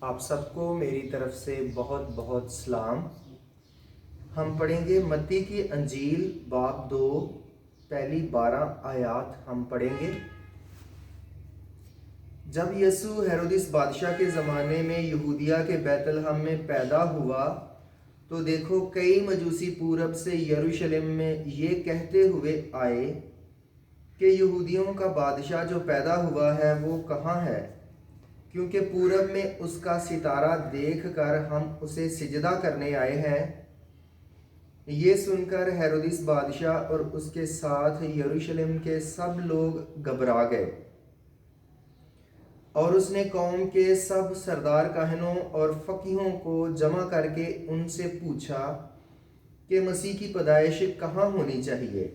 آپ سب کو میری طرف سے بہت بہت سلام۔ ہم پڑھیں گے متی کی انجیل باب 2 پہلی 12 آیات ہم پڑھیں گے۔ جب یسوع ہیرودس بادشاہ کے زمانے میں یہودیہ کے بیت لحم میں پیدا ہوا تو دیکھو کئی مجوسی پورب سے یروشلم میں یہ کہتے ہوئے آئے کہ یہودیوں کا بادشاہ جو پیدا ہوا ہے وہ کہاں ہے، کیونکہ پورب میں اس کا ستارہ دیکھ کر ہم اسے سجدہ کرنے آئے ہیں۔ یہ سن کر ہیرودس بادشاہ اور اس کے ساتھ یروشلم کے سب لوگ گھبرا گئے، اور اس نے قوم کے سب سردار کاہنوں اور فقیہوں کو جمع کر کے ان سے پوچھا کہ مسیح کی پیدائش کہاں ہونی چاہیے۔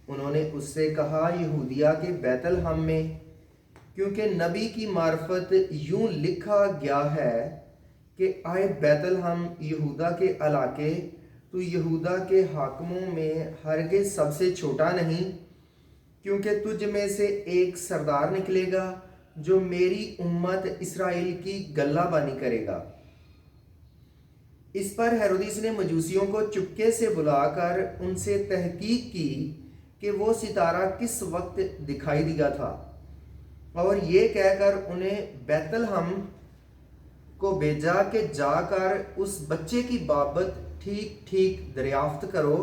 انہوں نے اس سے کہا، یہودیہ کے بیت لحم میں، کیونکہ نبی کی معرفت یوں لکھا گیا ہے کہ آئے بیت لحم یہودا کے علاقے، تو یہودا کے حاکموں میں ہرگز سب سے چھوٹا نہیں، کیونکہ تجھ میں سے ایک سردار نکلے گا جو میری امت اسرائیل کی گلہ بانی کرے گا۔ اس پر ہیرودس نے مجوسیوں کو چپکے سے بلا کر ان سے تحقیق کی کہ وہ ستارہ کس وقت دکھائی دیا تھا، اور یہ کہہ کر انہیں بیت لحم کو بھیجا کہ جا کر اس بچے کی بابت ٹھیک ٹھیک دریافت کرو،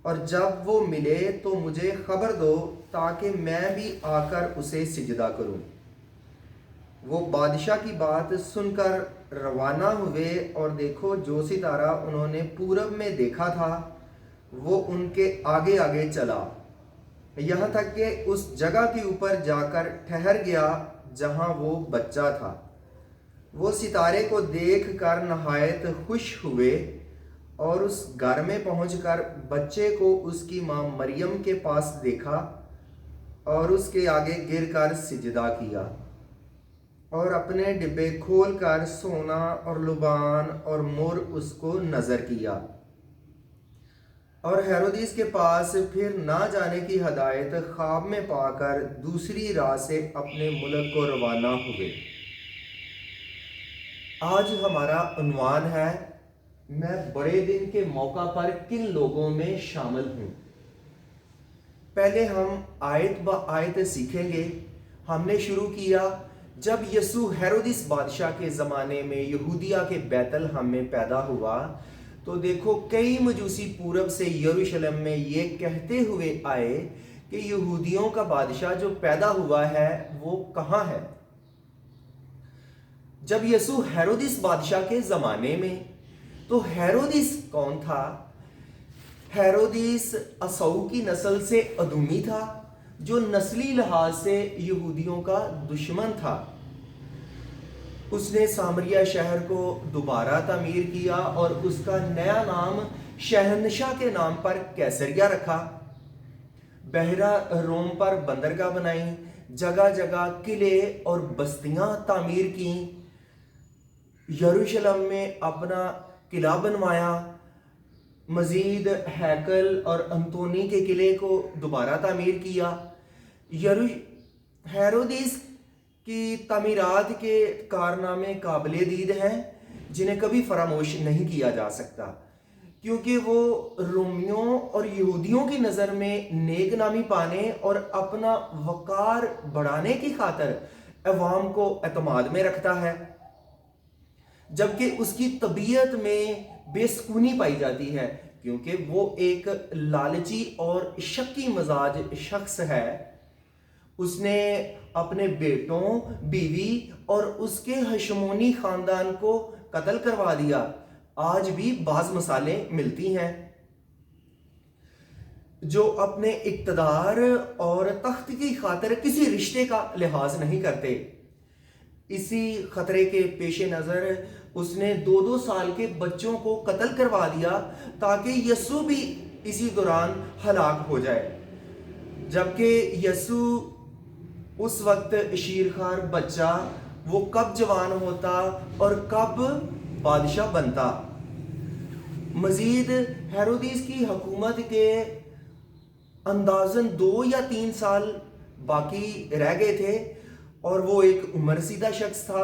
اور جب وہ ملے تو مجھے خبر دو تاکہ میں بھی آ کر اسے سجدہ کروں۔ وہ بادشاہ کی بات سن کر روانہ ہوئے، اور دیکھو جو ستارہ انہوں نے پورب میں دیکھا تھا وہ ان کے آگے آگے چلا، یہاں تک کہ اس جگہ کے اوپر جا کر ٹھہر گیا جہاں وہ بچہ تھا۔ وہ ستارے کو دیکھ کر نہایت خوش ہوئے، اور اس گھر میں پہنچ کر بچے کو اس کی ماں مریم کے پاس دیکھا، اور اس کے آگے گر کر سجدہ کیا، اور اپنے ڈبے کھول کر سونا اور لبان اور مر اس کو نظر کیا، اور ہیرودس کے پاس پھر نہ جانے کی ہدایت خواب میں پا کر دوسری راہ سے اپنے ملک کو روانہ ہوئے۔ آج ہمارا عنوان ہے، میں بڑے دن کے موقع پر کن لوگوں میں شامل ہوں۔ پہلے ہم آیت با آیت سیکھیں گے۔ ہم نے شروع کیا جب یسوع ہیرودس بادشاہ کے زمانے میں یہودیہ کے بیت لحم میں پیدا ہوا تو دیکھو کئی مجوسی پورب سے یروشلم میں یہ کہتے ہوئے آئے کہ یہودیوں کا بادشاہ جو پیدا ہوا ہے وہ کہاں ہے۔ جب یسوع ہیرودس بادشاہ کے زمانے میں، تو ہیرودس کون تھا؟ ہیرودس اسو کی نسل سے ادومی تھا، جو نسلی لحاظ سے یہودیوں کا دشمن تھا۔ اس نے سامریہ شہر کو دوبارہ تعمیر کیا اور اس کا نیا نام شہنشاہ کے نام پر کیسریہ رکھا۔ بحیرہ روم پر بندرگاہ بنائی، جگہ جگہ قلعے اور بستیاں تعمیر کیں، یروشلم میں اپنا قلعہ بنوایا، مزید ہیکل اور انتونی کے قلعے کو دوبارہ تعمیر کیا۔ ہیرودس کی تعمیرات کے کارنامے قابل دید ہیں جنہیں کبھی فراموش نہیں کیا جا سکتا، کیونکہ وہ رومیوں اور یہودیوں کی نظر میں نیک نامی پانے اور اپنا وقار بڑھانے کی خاطر عوام کو اعتماد میں رکھتا ہے، جبکہ اس کی طبیعت میں بے سکونی پائی جاتی ہے، کیونکہ وہ ایک لالچی اور شکی مزاج شخص ہے۔ اس نے اپنے بیٹوں، بیوی اور اس کے ہشمونی خاندان کو قتل کروا دیا۔ آج بھی بعض مثالیں ملتی ہیں جو اپنے اقتدار اور تخت کی خاطر کسی رشتے کا لحاظ نہیں کرتے۔ اسی خطرے کے پیش نظر اس نے 2 سال کے بچوں کو قتل کروا دیا تاکہ یسوع بھی اسی دوران ہلاک ہو جائے، جبکہ یسوع اس وقت شیرخوار بچہ، وہ کب جوان ہوتا اور کب بادشاہ بنتا۔ مزید ہیرودس کی حکومت کے اندازاً 2 یا 3 سال باقی رہ گئے تھے، اور وہ ایک عمر رسیدہ شخص تھا۔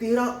13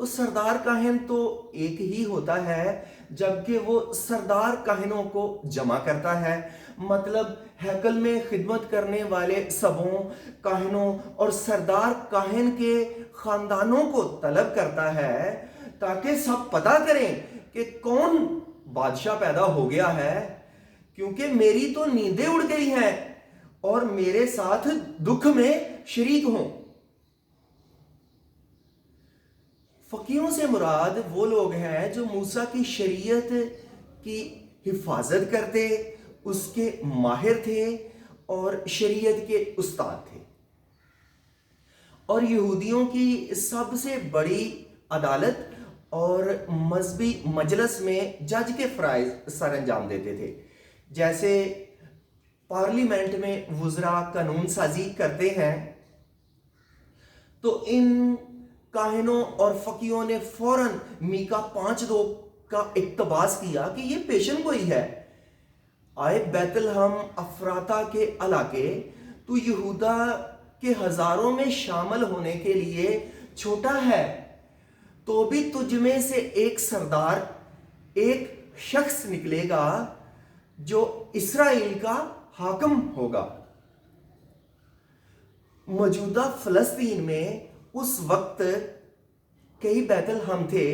تو سردار کاہن تو ایک ہی ہوتا ہے، جبکہ وہ سردار کاہنوں کو جمع کرتا ہے، مطلب ہیکل میں خدمت کرنے والے سبوں، کاہنوں اور سردار کاہن کے خاندانوں کو طلب کرتا ہے تاکہ سب پتہ کریں کہ کون بادشاہ پیدا ہو گیا ہے، کیونکہ میری تو نیندیں اڑ گئی ہیں اور میرے ساتھ دکھ میں شریک ہوں۔ فقیہوں سے مراد وہ لوگ ہیں جو موسیٰ کی شریعت کی حفاظت کرتے، اس کے ماہر تھے اور شریعت کے استاد تھے، اور یہودیوں کی سب سے بڑی عدالت اور مذہبی مجلس میں جج کے فرائض سر انجام دیتے تھے، جیسے پارلیمنٹ میں وزراء قانون سازی کرتے ہیں۔ تو ان کاہنوں اور فقیہوں نے فوراً میکا 5:2 کا اقتباس کیا کہ یہ پیشن گوئی ہے، آئے بیت لحم افراطہ کے علاقے، تو یہودا کے ہزاروں میں شامل ہونے کے لیے چھوٹا ہے، تو بھی تجھ میں سے ایک سردار، ایک شخص نکلے گا جو اسرائیل کا حاکم ہوگا۔ موجودہ فلسطین میں اس وقت کئی بیت لحم تھے،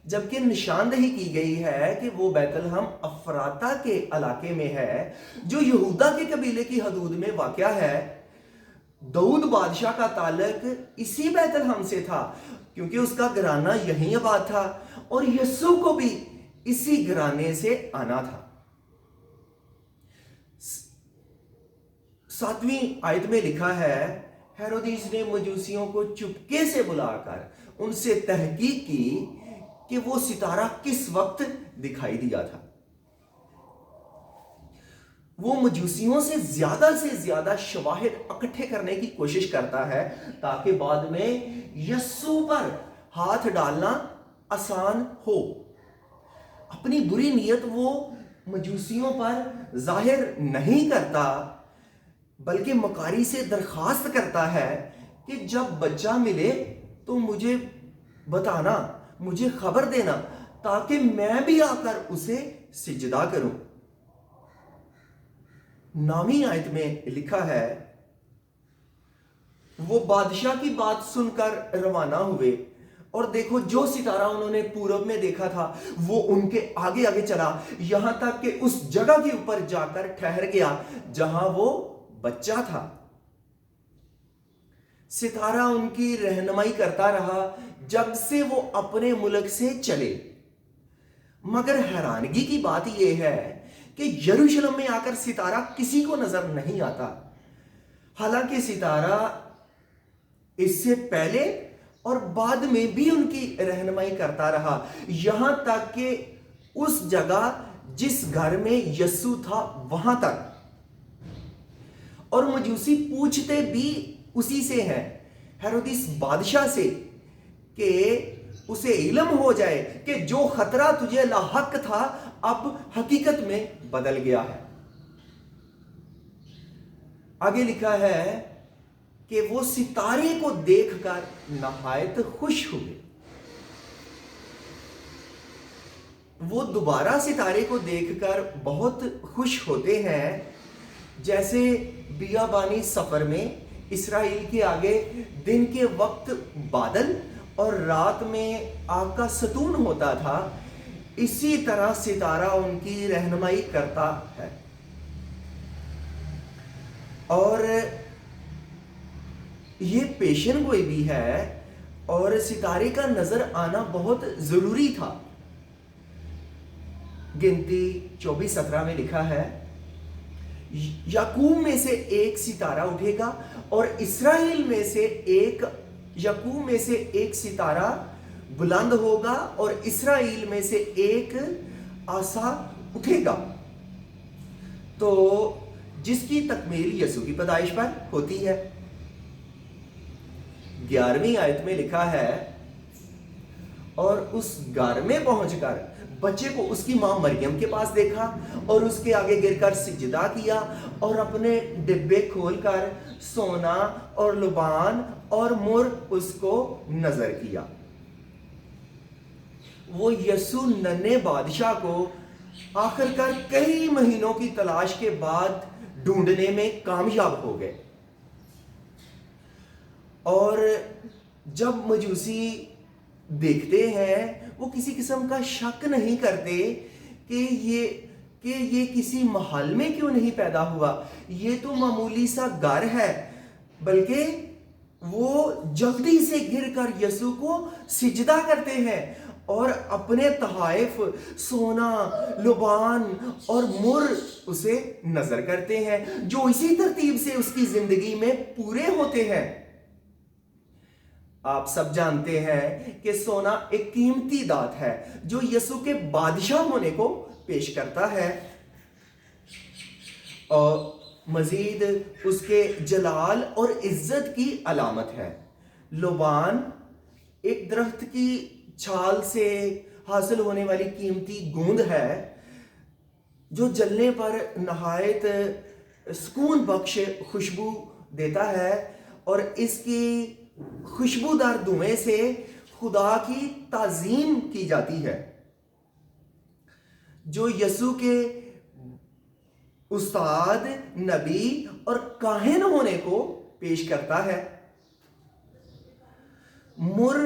جبکہ نشاندہی کی گئی ہے کہ وہ بیت لحم افراطہ کے علاقے میں ہے جو یہودا کے قبیلے کی حدود میں واقع ہے۔ داؤد بادشاہ کا تعلق اسی بیت لحم سے تھا کیونکہ اس کا گھرانہ یہیں آباد تھا، اور یسوع کو بھی اسی گھرانے سے آنا تھا۔ 7ویں آیت میں لکھا ہے، ہیرودیس نے مجوسیوں کو چپکے سے بلا کر ان سے تحقیق کی کہ وہ ستارہ کس وقت دکھائی دیا تھا۔ وہ مجوسیوں سے زیادہ شواہد اکٹھے کرنے کی کوشش کرتا ہے تاکہ بعد میں یسوع پر ہاتھ ڈالنا آسان ہو۔ اپنی بری نیت وہ مجوسیوں پر ظاہر نہیں کرتا، بلکہ مکاری سے درخواست کرتا ہے کہ جب بچہ ملے تو مجھے بتانا، مجھے خبر دینا، تاکہ میں بھی آ کر اسے سجدہ کروں۔ 9ویں آیت میں لکھا ہے، وہ بادشاہ کی بات سن کر روانہ ہوئے، اور دیکھو جو ستارہ انہوں نے پورب میں دیکھا تھا وہ ان کے آگے آگے چلا، یہاں تک کہ اس جگہ کے اوپر جا کر ٹھہر گیا جہاں وہ بچہ تھا۔ ستارہ ان کی رہنمائی کرتا رہا جب سے وہ اپنے ملک سے چلے۔ مگر حیرانگی کی بات یہ ہے کہ یروشلم میں آ کر ستارہ کسی کو نظر نہیں آتا، حالانکہ ستارہ اس سے پہلے اور بعد میں بھی ان کی رہنمائی کرتا رہا، یہاں تک کہ اس جگہ جس گھر میں یسوع تھا وہاں تک۔ اور مجوسی پوچھتے بھی اسی سے ہیں، ہیرودیس بادشاہ سے، کہ اسے علم ہو جائے کہ جو خطرہ تجھے لاحق تھا اب حقیقت میں بدل گیا ہے۔ آگے لکھا ہے کہ وہ ستارے کو دیکھ کر نہایت خوش ہوئے۔ وہ دوبارہ ستارے کو دیکھ کر بہت خوش ہوتے ہیں، جیسے بیابانی سفر میں اسرائیل کے آگے دن کے وقت بادل اور رات میں آگ کا ستون ہوتا تھا، اسی طرح ستارہ ان کی رہنمائی کرتا ہے۔ اور یہ پیشن گوئی بھی ہے، اور ستارے کا نظر آنا بہت ضروری تھا۔ گنتی 24:17 میں لکھا ہے، یعقوب میں سے ایک ستارہ اٹھے گا اور اسرائیل میں سے یعقوب میں سے ایک ستارہ بلند ہوگا اور اسرائیل میں سے ایک عصا اٹھے گا۔ تو جس کی تکمیل یسوع کی پیدائش پر ہوتی ہے۔ 11ویں آیت میں لکھا ہے، اور اس گھر میں پہنچ کر بچے کو اس کی ماں مریم کے پاس دیکھا اور اس کے آگے گر کر سجدہ کیا، اور اپنے ڈبے کھول کر سونا اور لبان اور مر اس کو نظر کیا۔ وہ یسوع ننھے بادشاہ کو آخر کار کئی مہینوں کی تلاش کے بعد ڈھونڈنے میں کامیاب ہو گئے، اور جب مجوسی دیکھتے ہیں وہ کسی قسم کا شک نہیں کرتے کہ یہ کسی محل میں کیوں نہیں پیدا ہوا، یہ تو معمولی سا گھر ہے، بلکہ وہ جلدی سے گر کر یسوع کو سجدہ کرتے ہیں اور اپنے تحائف سونا، لبان اور مر اسے نظر کرتے ہیں، جو اسی ترتیب سے اس کی زندگی میں پورے ہوتے ہیں۔ آپ سب جانتے ہیں کہ سونا ایک قیمتی دات ہے جو یسوع کے بادشاہ ہونے کو پیش کرتا ہے، اور مزید اس کے جلال اور عزت کی علامت ہے۔ لبان ایک درخت کی چھال سے حاصل ہونے والی قیمتی گوند ہے جو جلنے پر نہایت سکون بخش خوشبو دیتا ہے، اور اس کی خوشبودار دھویں سے خدا کی تعظیم کی جاتی ہے، جو یسوع کے استاد، نبی اور کاہن ہونے کو پیش کرتا ہے۔ مر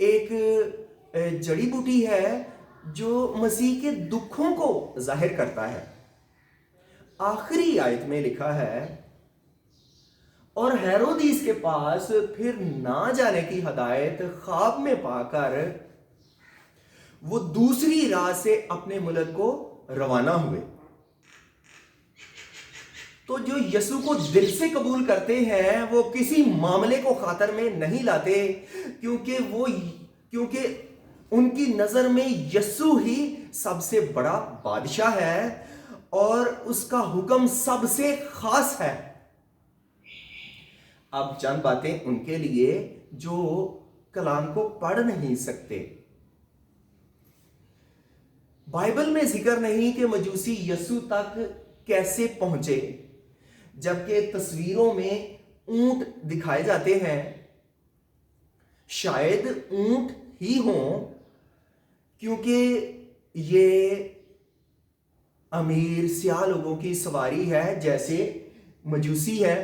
ایک جڑی بوٹی ہے جو مسیح کے دکھوں کو ظاہر کرتا ہے۔ آخری آیت میں لکھا ہے، اور ہیرودیس کے پاس پھر نہ جانے کی ہدایت خواب میں پا کر وہ دوسری راہ سے اپنے ملک کو روانہ ہوئے۔ تو جو یسوع کو دل سے قبول کرتے ہیں وہ کسی معاملے کو خاطر میں نہیں لاتے، کیونکہ ان کی نظر میں یسوع ہی سب سے بڑا بادشاہ ہے اور اس کا حکم سب سے خاص ہے۔ اب چند باتیں ان کے لیے جو کلام کو پڑھ نہیں سکتے۔ بائبل میں ذکر نہیں کہ مجوسی یسوع تک کیسے پہنچے، جبکہ تصویروں میں اونٹ دکھائے جاتے ہیں۔ شاید اونٹ ہی ہوں، کیونکہ یہ امیر سیاہ لوگوں کی سواری ہے جیسے مجوسی ہے۔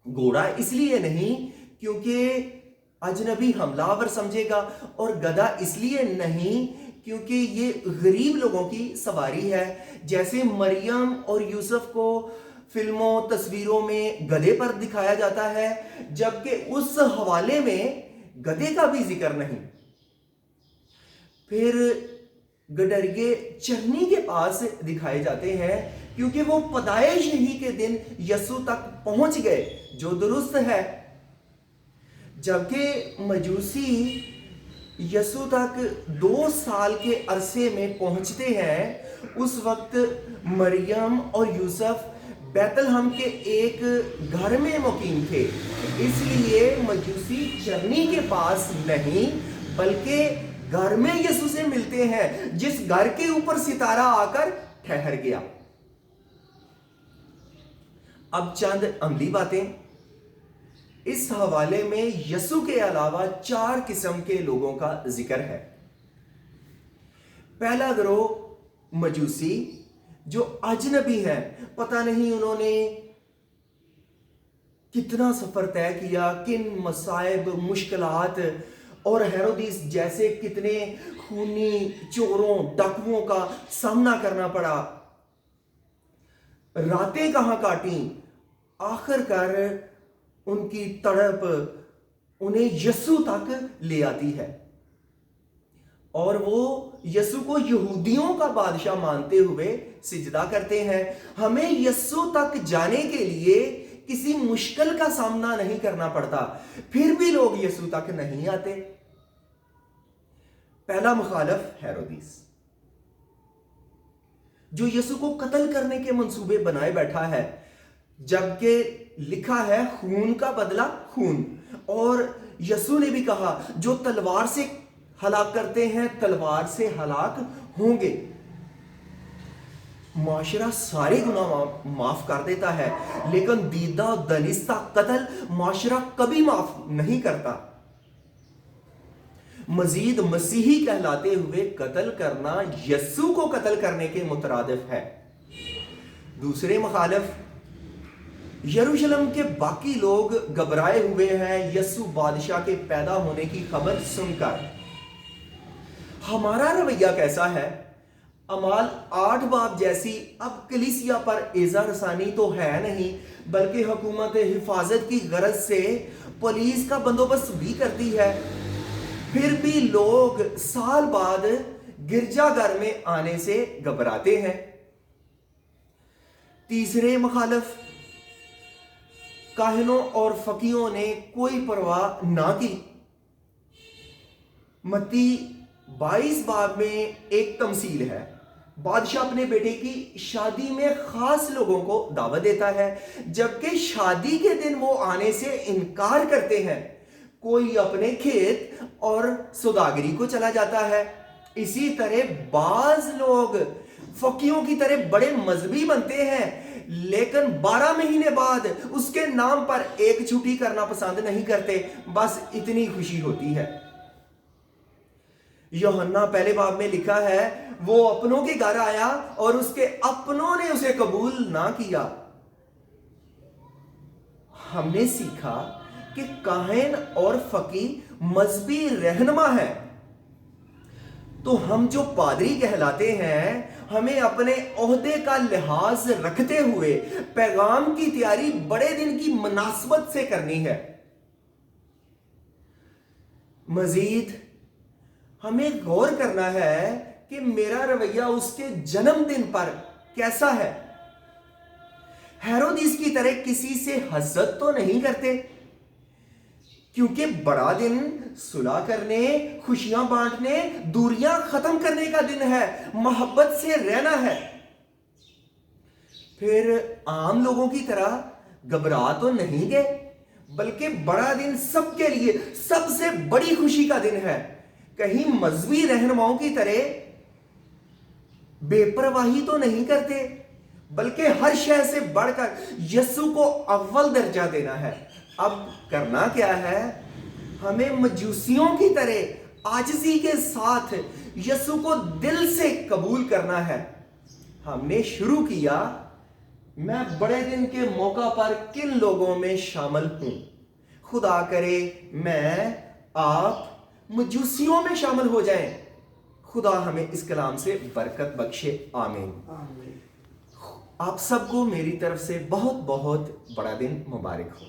گھوڑا اس لیے نہیں کیونکہ اجنبی حملہ آور سمجھے گا، اور گدھا اس لیے نہیں کیونکہ یہ غریب لوگوں کی سواری ہے، جیسے مریم اور یوسف کو فلموں تصویروں میں گدھے پر دکھایا جاتا ہے، جبکہ اس حوالے میں گدھے کا بھی ذکر نہیں۔ پھر گڈریے چرنی کے پاس دکھائے جاتے ہیں کیونکہ وہ پیدائش ہی کے دن یسوع تک پہنچ گئے، جو درست ہے، جبکہ مجوسی یسوع تک 2 سال کے عرصے میں پہنچتے ہیں۔ اس وقت مریم اور یوسف بیت لحم کے ایک گھر میں مقیم تھے، اس لیے مجوسی چرنی کے پاس نہیں بلکہ گھر میں یسوع سے ملتے ہیں، جس گھر کے اوپر ستارہ آ کر ٹھہر گیا۔ اب چند عملی باتیں۔ اس حوالے میں یسوع کے علاوہ 4 قسم کے لوگوں کا ذکر ہے۔ پہلا گروہ مجوسی جو اجنبی ہیں، پتہ نہیں انہوں نے کتنا سفر طے کیا، کن مصائب، مشکلات اور ہیرودیس جیسے کتنے خونی چوروں، ڈاکوؤں کا سامنا کرنا پڑا، راتیں کہاں کاٹیں، آخر کار ان کی تڑپ انہیں یسوع تک لے آتی ہے، اور وہ یسوع کو یہودیوں کا بادشاہ مانتے ہوئے سجدہ کرتے ہیں۔ ہمیں یسوع تک جانے کے لیے کسی مشکل کا سامنا نہیں کرنا پڑتا، پھر بھی لوگ یسوع تک نہیں آتے۔ پہلا مخالف ہیرودیس، جو یسوع کو قتل کرنے کے منصوبے بنائے بیٹھا ہے، جبکہ لکھا ہے خون کا بدلہ خون، اور یسوع نے بھی کہا جو تلوار سے ہلاک کرتے ہیں تلوار سے ہلاک ہوں گے۔ معاشرہ سارے گناہ معاف کر دیتا ہے، لیکن دیدہ و دانستہ قتل معاشرہ کبھی معاف نہیں کرتا۔ مزید مسیحی کہلاتے ہوئے قتل کرنا یسوع کو قتل کرنے کے مترادف ہے۔ دوسرے مخالف یروشلم کے باقی لوگ گھبرائے ہوئے ہیں یسوع بادشاہ کے پیدا ہونے کی خبر سن کر۔ ہمارا رویہ کیسا ہے؟ اعمال 8 باب جیسی اب کلیسیا پر ایذا رسانی تو ہے نہیں، بلکہ حکومت حفاظت کی غرض سے پولیس کا بندوبست بھی کرتی ہے۔ پھر بھی لوگ سال بعد گرجا گھر میں آنے سے گھبراتے ہیں۔ تیسرے مخالف کاہنوں اور فقیہوں نے کوئی پرواہ نہ کی۔ متی 22 باب میں ایک تمثیل ہے۔ بادشاہ اپنے بیٹے کی شادی میں خاص لوگوں کو دعوت دیتا ہے، جبکہ شادی کے دن وہ آنے سے انکار کرتے ہیں۔ کوئی اپنے کھیت اور سوداگری کو چلا جاتا ہے۔ اسی طرح بعض لوگ فقیہوں کی طرح بڑے مذہبی بنتے ہیں، لیکن 12 مہینے بعد اس کے نام پر ایک چھٹی کرنا پسند نہیں کرتے، بس اتنی خوشی ہوتی ہے۔ یوحنا پہلے باب میں لکھا ہے، وہ اپنوں کے گھر آیا اور اس کے اپنوں نے اسے قبول نہ کیا۔ ہم نے سیکھا کہ کاہن اور فقیہ مذہبی رہنما ہے، تو ہم جو پادری کہلاتے ہیں ہمیں اپنے عہدے کا لحاظ رکھتے ہوئے پیغام کی تیاری بڑے دن کی مناسبت سے کرنی ہے۔ مزید ہمیں غور کرنا ہے کہ میرا رویہ اس کے جنم دن پر کیسا ہے۔ ہیرودیس کی طرح کسی سے حسد تو نہیں کرتے، کیونکہ بڑا دن صلح کرنے، خوشیاں بانٹنے، دوریاں ختم کرنے کا دن ہے، محبت سے رہنا ہے۔ پھر عام لوگوں کی طرح گھبرا تو نہیں گئے، بلکہ بڑا دن سب کے لیے سب سے بڑی خوشی کا دن ہے۔ کہیں مذہبی رہنماؤں کی طرح بے پرواہی تو نہیں کرتے، بلکہ ہر شے سے بڑھ کر یسوع کو اول درجہ دینا ہے۔ اب کرنا کیا ہے؟ ہمیں مجوسیوں کی طرح عاجزی کے ساتھ یسوع کو دل سے قبول کرنا ہے۔ ہم نے شروع کیا، میں بڑے دن کے موقع پر کن لوگوں میں شامل ہوں؟ خدا کرے میں آپ مجوسیوں میں شامل ہو جائیں۔ خدا ہمیں اس کلام سے برکت بخشے، آمین۔ آپ سب کو میری طرف سے بہت بہت بڑا دن مبارک ہو۔